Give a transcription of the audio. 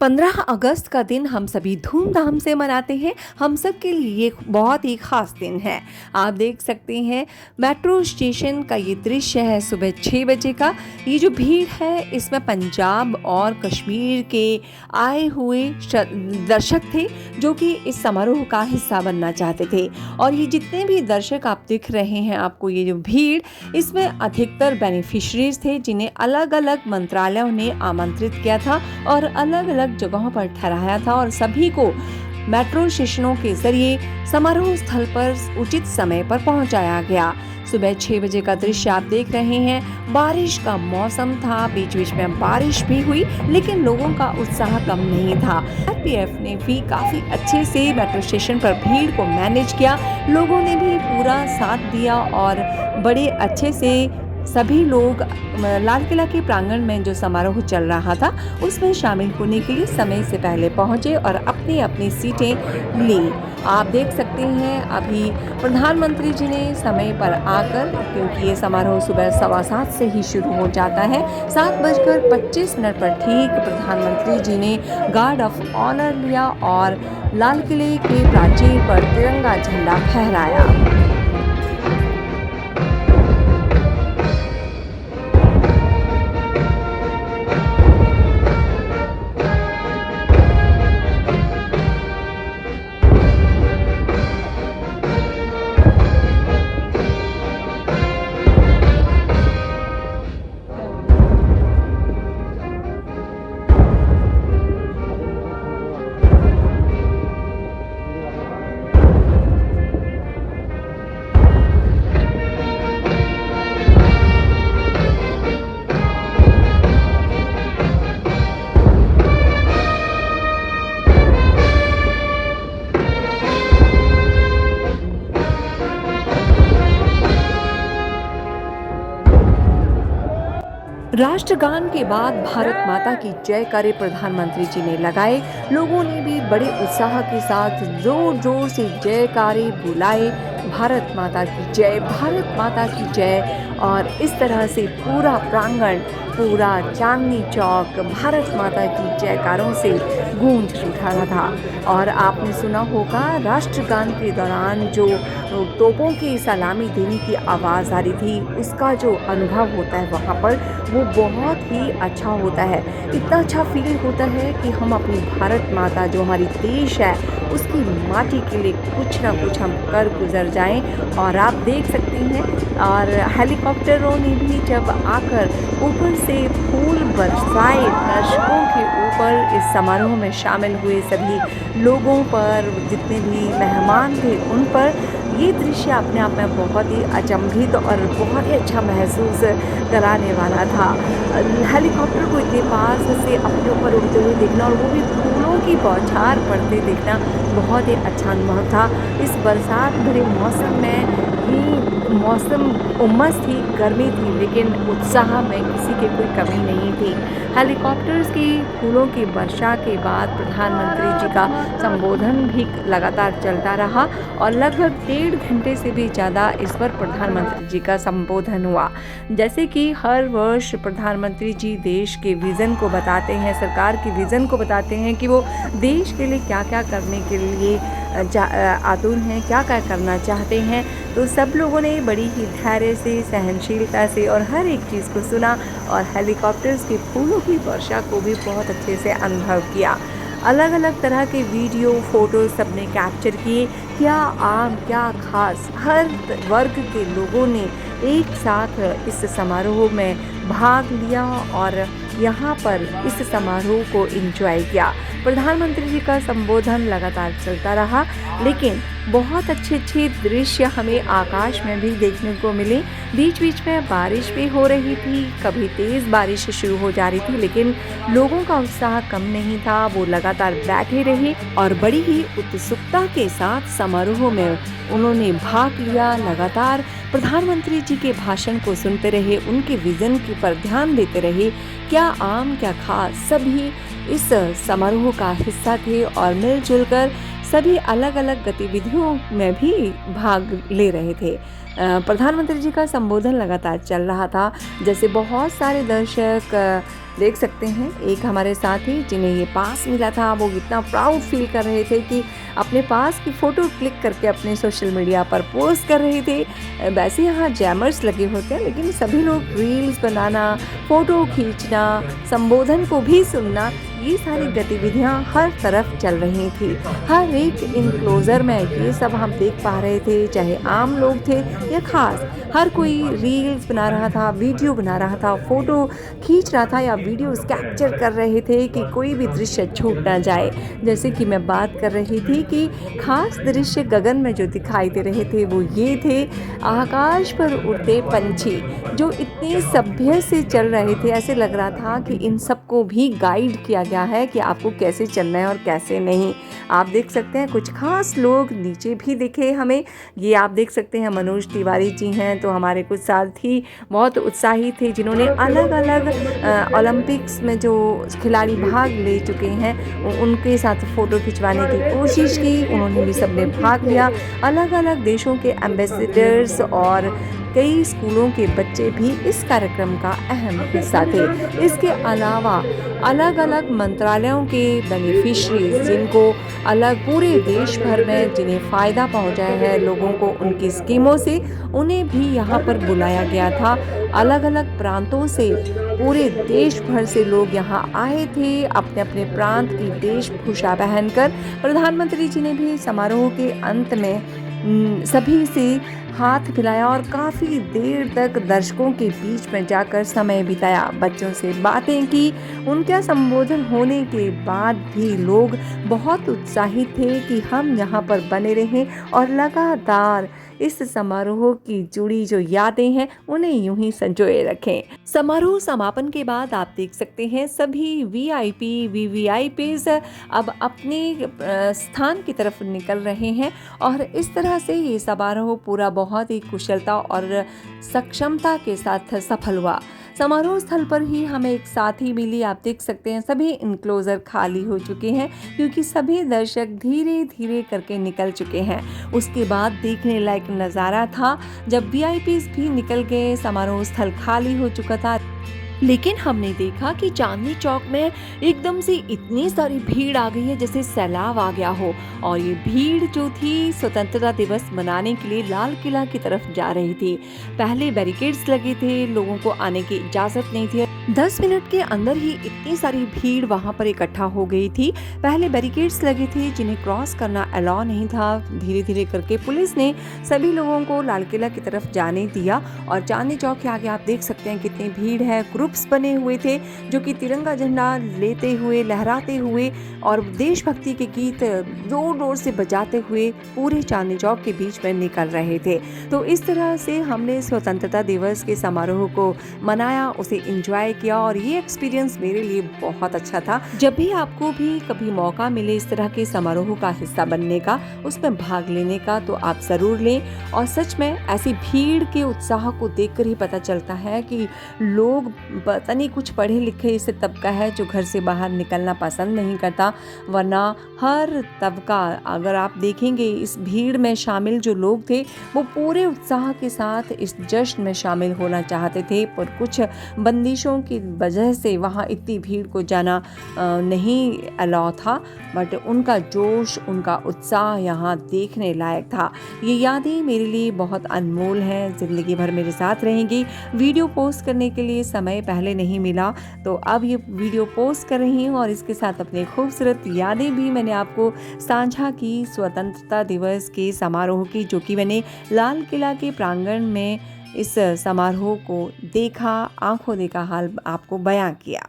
15 अगस्त का दिन हम सभी धूमधाम से मनाते हैं। हम सब के लिए ये बहुत ही खास दिन है। आप देख सकते हैं मेट्रो स्टेशन का ये दृश्य है सुबह 6 बजे का। ये जो भीड़ है इसमें पंजाब और कश्मीर के आए हुए दर्शक थे जो कि इस समारोह का हिस्सा बनना चाहते थे। और ये जितने भी दर्शक आप दिख रहे हैं आपको, ये जो भीड़, इसमें अधिकतर बेनिफिशरीज थे जिन्हें अलग अलग मंत्रालयों ने आमंत्रित किया था और अलग अलग जगहों पर ठहराया था और सभी को मेट्रो स्टेशनों के जरिए समारोह स्थल पर उचित समय पर पहुंचाया गया। सुबह 6 बजे का दृश्य आप देख रहे हैं। बारिश का मौसम था, बीच बीच में बारिश भी हुई, लेकिन लोगों का उत्साह कम नहीं था। आरपीएफ ने भी काफी अच्छे से मेट्रो स्टेशन पर भीड़ को मैनेज किया। लोगों ने भी पूरा साथ दिया और बड़े अच्छे से सभी लोग लाल किला के प्रांगण में जो समारोह चल रहा था उसमें शामिल होने के लिए समय से पहले पहुंचे और अपनी अपनी सीटें ली। आप देख सकते हैं अभी प्रधानमंत्री जी ने समय पर आकर, क्योंकि ये समारोह सुबह 7:15 से ही शुरू हो जाता है, 7:25 पर ठीक प्रधानमंत्री जी ने गार्ड ऑफ ऑनर लिया और लाल किले के प्राचीर पर तिरंगा झंडा फहराया। राष्ट्रगान के बाद भारत माता की जयकारे प्रधानमंत्री जी ने लगाए। लोगों ने भी बड़े उत्साह के साथ जोर जोर से जयकारे बुलाए, भारत माता की जय, भारत माता की जय। और इस तरह से पूरा प्रांगण, पूरा चांदनी चौक भारत माता की जयकारों से गूंज उठा था। और आपने सुना होगा राष्ट्रगान के दौरान जो तोपों की सलामी देने की आवाज़ आ रही थी, उसका जो अनुभव होता है वहाँ पर वो बहुत ही अच्छा होता है। इतना अच्छा फील होता है कि हम अपनी भारत माता जो हमारी देश है उसकी माटी के लिए कुछ ना कुछ हम कर गुजर जाएं। और आप देख सकते हैं और हेलीकॉप्टरों ने भी जब आकर ऊपर से फूल बरसाए दर्शकों के ऊपर, इस समारोह में शामिल हुए सभी लोगों पर, जितने भी मेहमान थे उन पर, ये दृश्य अपने आप में बहुत ही अचंभित और बहुत ही अच्छा महसूस कराने वाला था। हेलीकॉप्टर को इतने पास से अपने ऊपर उड़ते हुए देखना और वो भी फूलों की बौछार पड़ते देखना बहुत ही अच्छा अनुभव था। इस बरसात भरे मौसम में ही मौसम उमस थी, गर्मी थी, लेकिन उत्साह में किसी के कोई कमी नहीं थी। हेलीकॉप्टर्स की फूलों की वर्षा के बाद प्रधानमंत्री जी का संबोधन भी लगातार चलता रहा और लगभग 1.5 घंटे से भी ज़्यादा इस पर प्रधानमंत्री जी का संबोधन हुआ। जैसे कि हर वर्ष प्रधानमंत्री जी देश के विज़न को बताते हैं, सरकार के विज़न को बताते हैं कि वो देश के लिए क्या क्या करने के लिए आतुर हैं, क्या क्या करना चाहते हैं। तो सब लोगों ने बड़ी ही धैर्य से, सहनशीलता से और हर एक चीज़ को सुना और हेलीकॉप्टर्स के फूलों की वर्षा को भी बहुत अच्छे से अनुभव किया। अलग अलग तरह के वीडियो, फोटो सबने कैप्चर किए। क्या आम, क्या खास, हर वर्ग के लोगों ने एक साथ इस समारोह में भाग लिया और यहाँ पर इस समारोह को एंजॉय किया। प्रधानमंत्री जी का संबोधन लगातार चलता रहा, लेकिन बहुत अच्छे अच्छे दृश्य हमें आकाश में भी देखने को मिले। बीच बीच में बारिश भी हो रही थी, कभी तेज़ बारिश शुरू हो जा रही थी, लेकिन लोगों का उत्साह कम नहीं था। वो लगातार बैठे रहे और बड़ी ही उत्सुकता के साथ समारोह में उन्होंने भाग लिया। लगातार प्रधानमंत्री जी के भाषण को सुनते रहे, उनके विज़न के पर ध्यान देते रहे। क्या आम, क्या खास, सभी इस समारोह का हिस्सा थे और मिलजुल कर सभी अलग अलग गतिविधियों में भी भाग ले रहे थे। प्रधानमंत्री जी का संबोधन लगातार चल रहा था। जैसे बहुत सारे दर्शक देख सकते हैं एक हमारे साथी जिन्हें ये पास मिला था, वो इतना प्राउड फील कर रहे थे कि अपने पास की फ़ोटो क्लिक करके अपने सोशल मीडिया पर पोस्ट कर रहे थे। वैसे यहाँ जैमर्स लगे होते हैं, लेकिन सभी लोग रील्स बनाना, फ़ोटो खींचना, संबोधन को भी सुनना, ये सारी गतिविधियाँ हर तरफ चल रही थी। हर एक इनक्लोज़र में ये सब हम देख पा रहे थे, चाहे आम लोग थे या ख़ास। हर कोई रील्स बना रहा था, वीडियो बना रहा था, फ़ोटो खींच रहा था या वीडियोज़ कैप्चर कर रहे थे कि कोई भी दृश्य छूट ना जाए। जैसे कि मैं बात कर रही थी कि ख़ास दृश्य गगन में जो दिखाई दे रहे थे वो ये थे, आकाश पर उड़ते पंछी जो इतने सभ्य से चल रहे थे। ऐसे लग रहा था कि इन सबको भी गाइड किया गया है कि आपको कैसे चलना है और कैसे नहीं। आप देख सकते हैं कुछ खास लोग नीचे भी दिखे हमें। ये आप देख सकते हैं मनोज तिवारी जी हैं, तो हमारे कुछ साथी बहुत उत्साही थे जिन्होंने अलग-अलग ओलंपिक्स में जो खिलाड़ी भाग ले चुके हैं उनके साथ फ़ोटो खिंचवाने की कोशिश की। उन्होंने भी सबने भाग लिया। अलग-अलग देशों के एम्बेसडर्स और कई स्कूलों के बच्चे भी इस कार्यक्रम का अहम हिस्सा थे। इसके अलावा अलग-अलग मंत्रालयों के बेनिफिशरीज जिनको अलग पूरे देश भर में जिन्हें फ़ायदा पहुंचा है लोगों को उनकी स्कीमों से, उन्हें भी यहाँ पर बुलाया गया था। अलग-अलग प्रांतों से पूरे देश भर से लोग यहाँ आए थे अपने अपने प्रांत की वेशभूषा पहनकर। प्रधानमंत्री जी ने भी समारोह के अंत में सभी से हाथ मिलाया और काफ़ी देर तक दर्शकों के बीच में जाकर समय बिताया, बच्चों से बातें की। उनका संबोधन होने के बाद भी लोग बहुत उत्साहित थे कि हम यहाँ पर बने रहें और लगातार इस समारोह की जुड़ी जो यादें हैं उन्हें यूं ही संजोए रखें। समारोह समापन के बाद आप देख सकते हैं सभी वीआईपी वीवीआईपीज अब अपने स्थान की तरफ निकल रहे हैं और इस तरह से ये समारोह पूरा बहुत ही कुशलता और सक्षमता के साथ सफल हुआ। समारोह स्थल पर ही हमें एक साथी मिली। आप देख सकते हैं सभी इनक्लोजर खाली हो चुके हैं क्योंकि सभी दर्शक धीरे धीरे करके निकल चुके हैं। उसके बाद देखने लायक नज़ारा था जब वीआईपीज भी निकल गए, समारोह स्थल खाली हो चुका था। लेकिन हमने देखा कि चांदनी चौक में एकदम से इतनी सारी भीड़ आ गई है जैसे सैलाब आ गया हो, और ये भीड़ जो थी स्वतंत्रता दिवस मनाने के लिए लाल किला की तरफ जा रही थी। पहले बैरिकेड्स लगे थे, लोगों को आने की इजाजत नहीं थी। 10 मिनट के अंदर ही इतनी सारी भीड़ वहां पर इकट्ठा हो गई थी। पहले बैरिकेड्स लगे थे जिन्हें क्रॉस करना अलाउ नहीं था। धीरे धीरे करके पुलिस ने सभी लोगों को लाल किला की तरफ जाने दिया और चांदनी चौक के आगे आप देख सकते हैं कितनी भीड़ है। ग्रुप्स बने हुए थे जो कि तिरंगा झंडा लेते हुए, लहराते हुए और देशभक्ति के गीत जोर जोर से बजाते हुए पूरे चांदनी चौक के बीच में निकल रहे थे। तो इस तरह से हमने स्वतंत्रता दिवस के समारोह को मनाया, उसे एंजॉय किया और ये एक्सपीरियंस मेरे लिए बहुत अच्छा था। जब भी आपको भी कभी मौका मिले इस तरह के समारोह का हिस्सा बनने का, उसमें भाग लेने का, तो आप ज़रूर लें। और सच में ऐसी भीड़ के उत्साह को देखकर ही पता चलता है कि लोग पता नहीं कुछ पढ़े लिखे इसे तबका है जो घर से बाहर निकलना पसंद नहीं करता, वरना हर तबका अगर आप देखेंगे इस भीड़ में शामिल जो लोग थे वो पूरे उत्साह के साथ इस जश्न में शामिल होना चाहते थे, पर कुछ बंदिशों की वजह से वहाँ इतनी भीड़ को जाना नहीं अलाउ था। बट उनका जोश, उनका उत्साह यहाँ देखने लायक था। ये यादें मेरे लिए बहुत अनमोल हैं, ज़िंदगी भर मेरे साथ रहेंगी। वीडियो पोस्ट करने के लिए समय पहले नहीं मिला, तो अब ये वीडियो पोस्ट कर रही हूँ और इसके साथ अपने खूबसूरत यादें भी मैंने आपको साझा की स्वतंत्रता दिवस के समारोह की, जो कि मैंने लाल किला के प्रांगण में इस समारोह को देखा, आंखों देखा हाल आपको बयां किया।